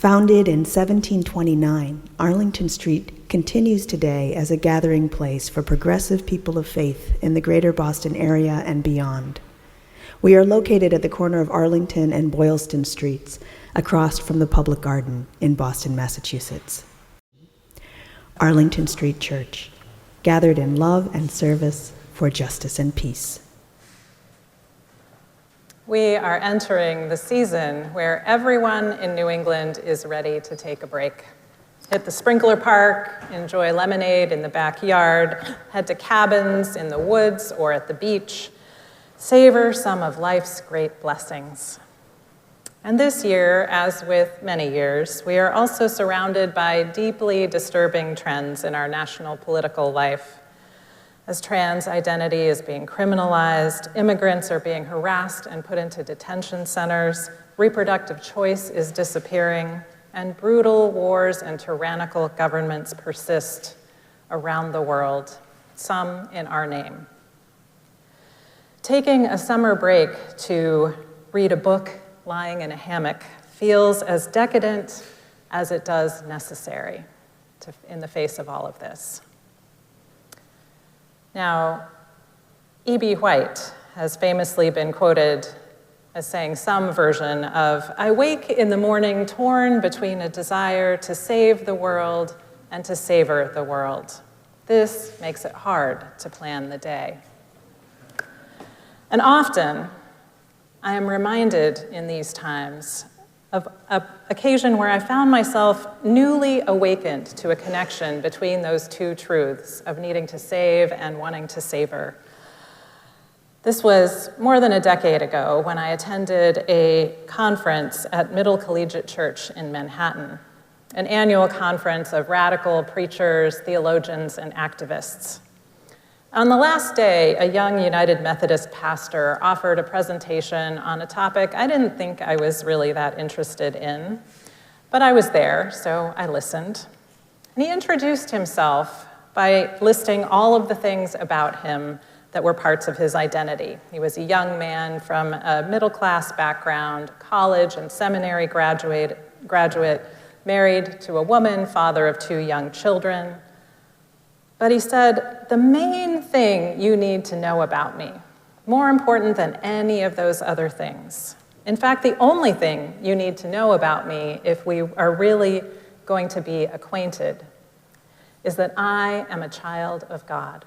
Founded in 1729, Arlington Street continues today as a gathering place for progressive people of faith in the greater Boston area and beyond. We are located at the corner of Arlington and Boylston Streets, across from the Public Garden in Boston, Massachusetts. Arlington Street Church, gathered in love and service for justice and peace. We are entering the season where everyone in New England is ready to take a break. Hit the sprinkler park, enjoy lemonade in the backyard, head to cabins in the woods or at the beach, savor some of life's great blessings. And this year, as with many years, we are also surrounded by deeply disturbing trends in our national political life. As trans identity is being criminalized, immigrants are being harassed and put into detention centers, reproductive choice is disappearing, and brutal wars and tyrannical governments persist around the world, some in our name. Taking a summer break to read a book lying in a hammock feels as decadent as it does necessary in the face of all of this. Now, E.B. White has famously been quoted as saying some version of, "I wake in the morning torn between a desire to save the world and to savor the world. This makes it hard to plan the day." And often, I am reminded in these times of an occasion where I found myself newly awakened to a connection between those two truths of needing to save and wanting to savor. This was more than a decade ago when I attended a conference at Middle Collegiate Church in Manhattan, an annual conference of radical preachers, theologians, and activists. On the last day, a young United Methodist pastor offered a presentation on a topic I didn't think I was really that interested in, but I was there, so I listened. And he introduced himself by listing all of the things about him that were parts of his identity. He was a young man from a middle-class background, college and seminary graduate, married to a woman, father of 2 young children. But he said, "The main thing you need to know about me, more important than any of those other things. In fact, the only thing you need to know about me if we are really going to be acquainted is that I am a child of God."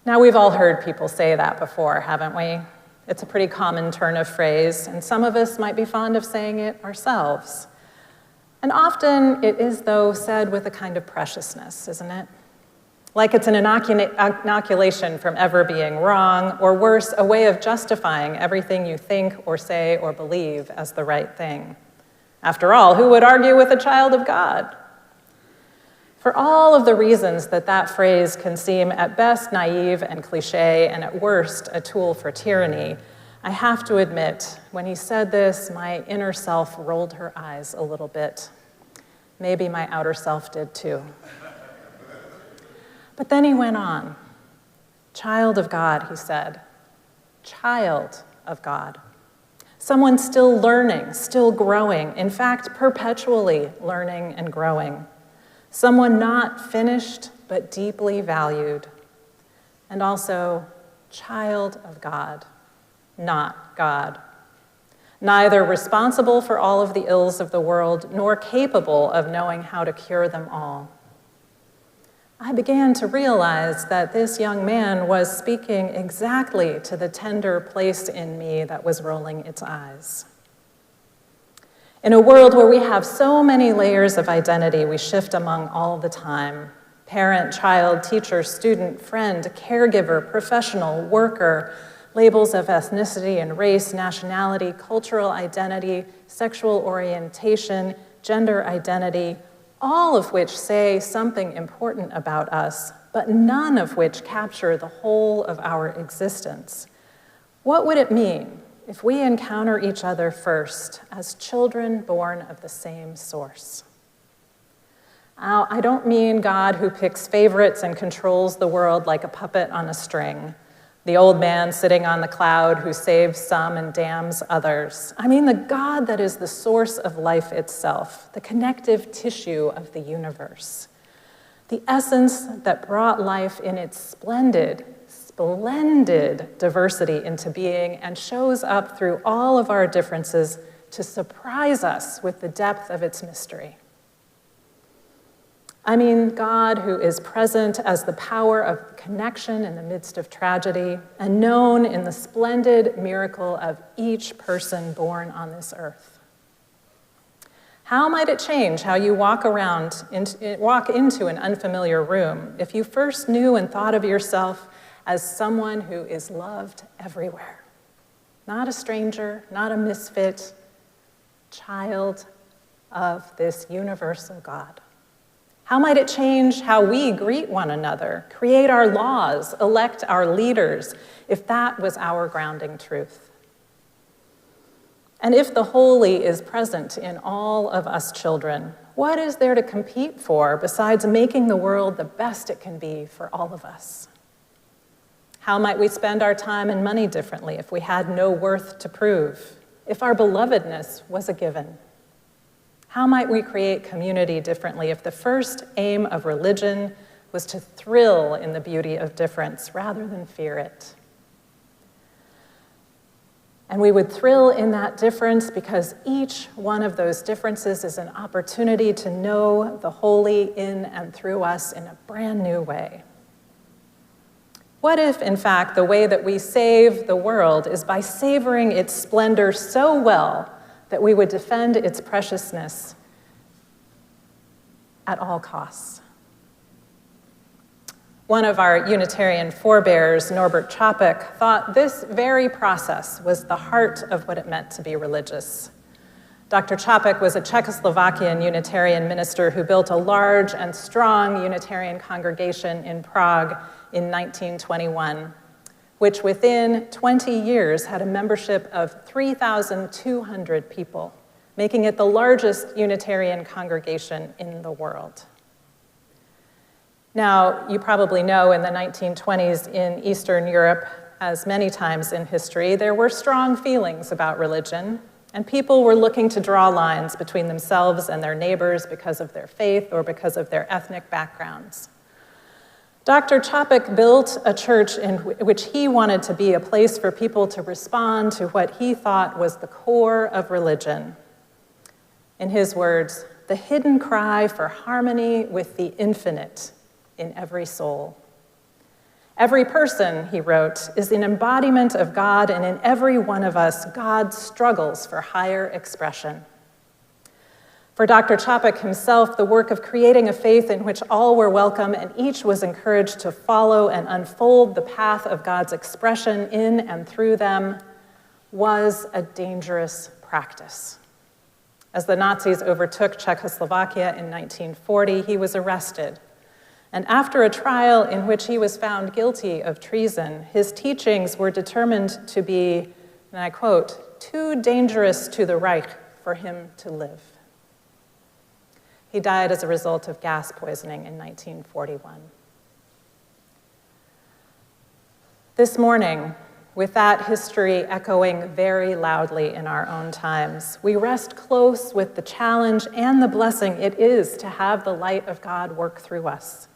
Now, we've all heard people say that before, haven't we? It's a pretty common turn of phrase, and some of us might be fond of saying it ourselves. And often it is, though, said with a kind of preciousness, isn't it? Like it's an inoculation from ever being wrong, or worse, a way of justifying everything you think or say or believe as the right thing. After all, who would argue with a child of God? For all of the reasons that that phrase can seem at best naive and cliche, and at worst a tool for tyranny, I have to admit, when he said this, my inner self rolled her eyes a little bit. Maybe my outer self did too. But then he went on. "Child of God," he said. Child of God. Someone still learning, still growing, in fact, perpetually learning and growing. Someone not finished, but deeply valued. And also, child of God, not God. Neither responsible for all of the ills of the world, nor capable of knowing how to cure them all. I began to realize that this young man was speaking exactly to the tender place in me that was rolling its eyes. In a world where we have so many layers of identity we shift among all the time, parent, child, teacher, student, friend, caregiver, professional, worker, labels of ethnicity and race, nationality, cultural identity, sexual orientation, gender identity, all of which say something important about us, but none of which capture the whole of our existence. What would it mean if we encounter each other first as children born of the same source? Now, I don't mean God who picks favorites and controls the world like a puppet on a string. The old man sitting on the cloud who saves some and damns others. I mean, the God that is the source of life itself, the connective tissue of the universe. The essence that brought life in its splendid diversity into being and shows up through all of our differences to surprise us with the depth of its mystery. I mean, God who is present as the power of connection in the midst of tragedy and known in the splendid miracle of each person born on this earth. How might it change how you walk into an unfamiliar room if you first knew and thought of yourself as someone who is loved everywhere? Not a stranger, not a misfit, child of this universal God. How might it change how we greet one another, create our laws, elect our leaders, if that was our grounding truth? And if the holy is present in all of us children, what is there to compete for besides making the world the best it can be for all of us? How might we spend our time and money differently if we had no worth to prove, if our belovedness was a given? How might we create community differently if the first aim of religion was to thrill in the beauty of difference rather than fear it? And we would thrill in that difference because each one of those differences is an opportunity to know the holy in and through us in a brand new way. What if, in fact, the way that we save the world is by savoring its splendor so well that we would defend its preciousness at all costs? One of our Unitarian forebears, Norbert Čapek, thought this very process was the heart of what it meant to be religious. Dr. Čapek was a Czechoslovakian Unitarian minister who built a large and strong Unitarian congregation in Prague in 1921, which within 20 years had a membership of 3,200 people, making it the largest Unitarian congregation in the world. Now, you probably know in the 1920s in Eastern Europe, as many times in history, there were strong feelings about religion, and people were looking to draw lines between themselves and their neighbors because of their faith or because of their ethnic backgrounds. Dr. Čapek built a church in which he wanted to be a place for people to respond to what he thought was the core of religion. In his words, the hidden cry for harmony with the infinite in every soul. Every person, he wrote, is an embodiment of God, and in every one of us, God struggles for higher expression. For Dr. Čapek himself, the work of creating a faith in which all were welcome and each was encouraged to follow and unfold the path of God's expression in and through them was a dangerous practice. As the Nazis overtook Czechoslovakia in 1940, he was arrested. And after a trial in which he was found guilty of treason, his teachings were determined to be, and I quote, too dangerous to the Reich for him to live. He died as a result of gas poisoning in 1941. This morning, with that history echoing very loudly in our own times, we rest close with the challenge and the blessing it is to have the light of God work through us.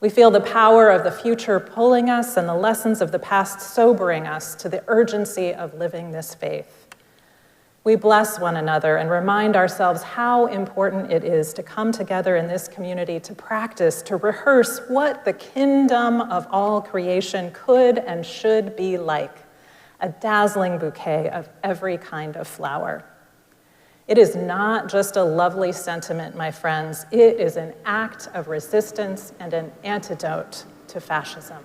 We feel the power of the future pulling us and the lessons of the past sobering us to the urgency of living this faith. We bless one another and remind ourselves how important it is to come together in this community to practice, to rehearse what the kingdom of all creation could and should be like, a dazzling bouquet of every kind of flower. It is not just a lovely sentiment, my friends. It is an act of resistance and an antidote to fascism.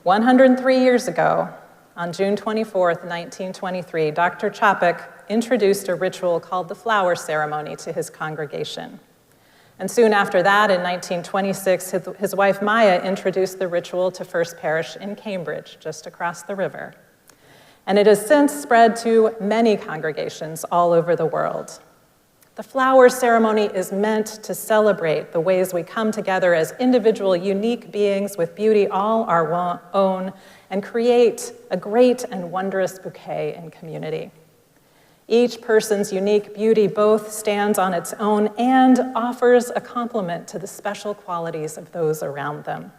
103 years ago, on June 24th, 1923, Dr. Čapek introduced a ritual called the flower ceremony to his congregation. And soon after that, in 1926, his wife Maya introduced the ritual to First Parish in Cambridge, just across the river. And it has since spread to many congregations all over the world. The flower ceremony is meant to celebrate the ways we come together as individual, unique beings with beauty all our own and create a great and wondrous bouquet in community. Each person's unique beauty both stands on its own and offers a complement to the special qualities of those around them.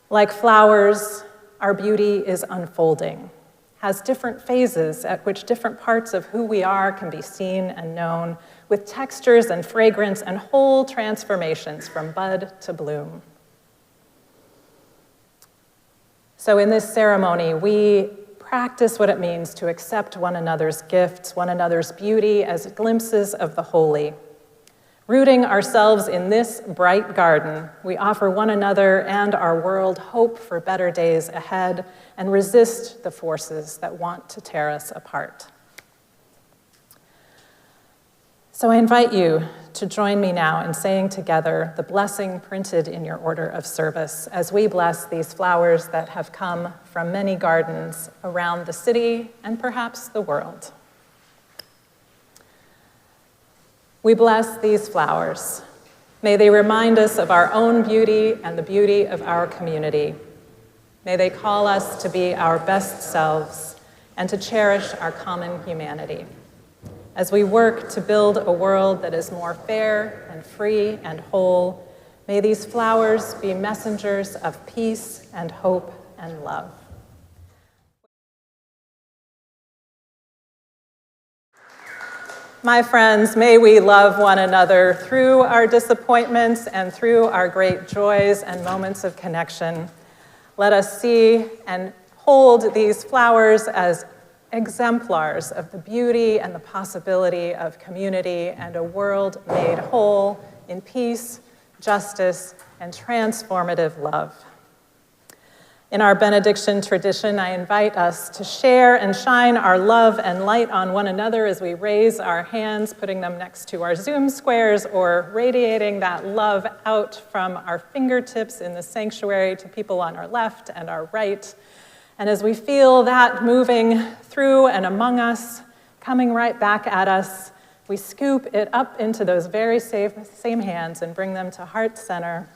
Like flowers, our beauty is unfolding, has different phases at which different parts of who we are can be seen and known, with textures and fragrance and whole transformations from bud to bloom. So in this ceremony, we practice what it means to accept one another's gifts, one another's beauty as glimpses of the holy. Rooting ourselves in this bright garden, we offer one another and our world hope for better days ahead and resist the forces that want to tear us apart. So I invite you to join me now in saying together the blessing printed in your order of service as we bless these flowers that have come from many gardens around the city and perhaps the world. We bless these flowers. May they remind us of our own beauty and the beauty of our community. May they call us to be our best selves and to cherish our common humanity. As we work to build a world that is more fair and free and whole, may these flowers be messengers of peace and hope and love. My friends, may we love one another through our disappointments and through our great joys and moments of connection. Let us see and hold these flowers as exemplars of the beauty and the possibility of community and a world made whole in peace, justice, and transformative love. In our benediction tradition, I invite us to share and shine our love and light on one another as we raise our hands, putting them next to our Zoom squares or radiating that love out from our fingertips in the sanctuary to people on our left and our right. And as we feel that moving through and among us, coming right back at us, we scoop it up into those very same hands and bring them to heart center,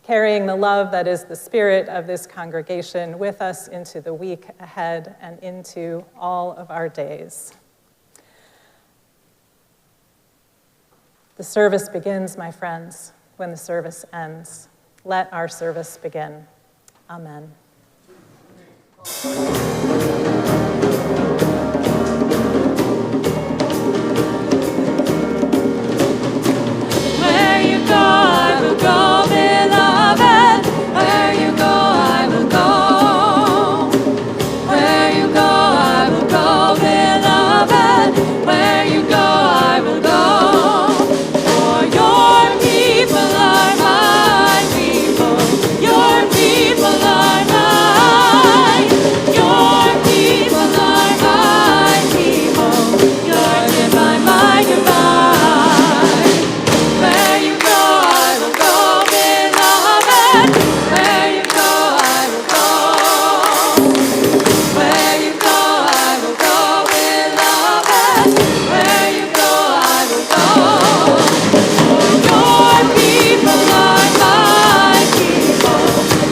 carrying the love that is the spirit of this congregation with us into the week ahead and into all of our days. The service begins, my friends, when the service ends. Let our service begin. Amen. Where you go, I will go, beloved. Where you go, I will go. Where you go, I will go, beloved. Where you go, I will go. For your people are my people. Your people are mine. Your people are my people. Your divine, my divine. Where you go, I will go, beloved. Where you go, I will go. Where you go, I will go, beloved. Where you go, I will go. For your people are my people.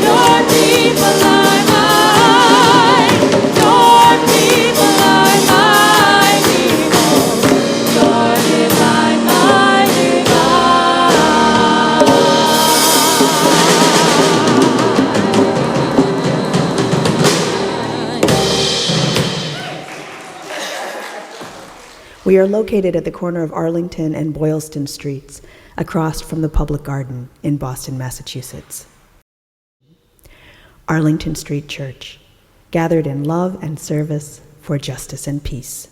Your people are mine. Your people are my people. Your divine, my divine. We are located at the corner of Arlington and Boylston Streets, across from the Public Garden in Boston, Massachusetts. Arlington Street Church, gathered in love and service for justice and peace.